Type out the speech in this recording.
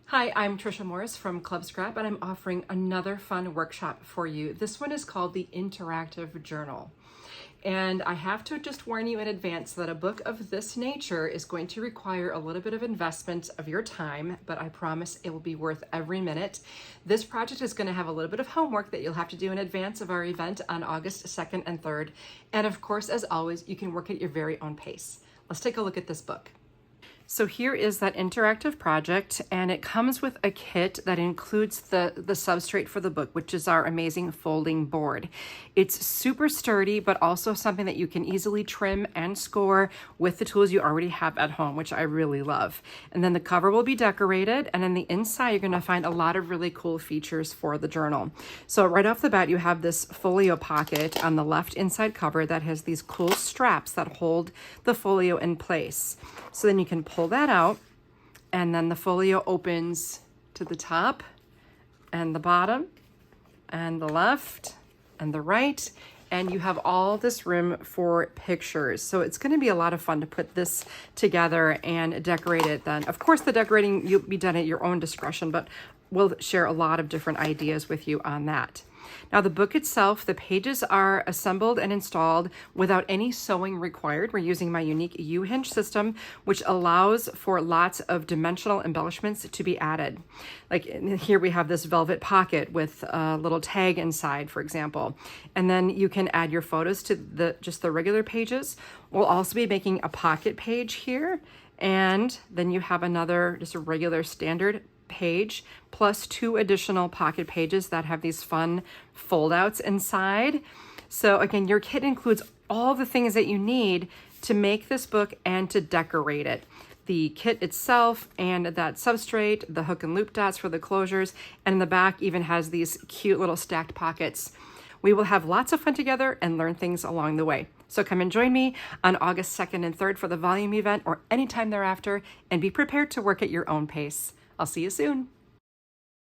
Hi, I'm Tricia Morris from Club Scrap, and I'm offering another fun workshop for you. This one is called the Interactive Journal. And I have to just warn you in advance that a book of this nature is going to require a little bit of investment of your time, but I promise it will be worth every minute. This project is going to have a little bit of homework that you'll have to do in advance of our event on August 2nd and 3rd. And of course, as always, you can work at your very own pace. Let's take a look at this book. So here is that interactive project, and it comes with a kit that includes the substrate for the book, which is our amazing folding board. It's super sturdy, but also something that you can easily trim and score with the tools you already have at home, which I really love. And then the cover will be decorated, and on the inside, you're gonna find a lot of really cool features for the journal. So right off the bat, you have this folio pocket on the left inside cover that has these cool straps that hold the folio in place. So then you can pull that out, and then the folio opens to the top and the bottom and the left and the right, and you have all this room for pictures. So it's going to be a lot of fun to put this together and decorate it. Then of course the decorating you'll be done at your own discretion, but we'll share a lot of different ideas with you on that. Now the book itself, the pages are assembled and installed without any sewing required. We're using my unique U-hinge system, which allows for lots of dimensional embellishments to be added. Like here we have this velvet pocket with a little tag inside, for example. And then you can add your photos to just the regular pages. We'll also be making a pocket page here. And then you have another, just a regular standard page plus 2 additional pocket pages that have these fun fold outs inside. So again, your kit includes all the things that you need to make this book and to decorate it. The kit itself and that substrate, the hook and loop dots for the closures, and in the back even has these cute little stacked pockets. We will have lots of fun together and learn things along the way. So come and join me on August 2nd and 3rd for the volume event or anytime thereafter, and be prepared to work at your own pace. I'll see you soon.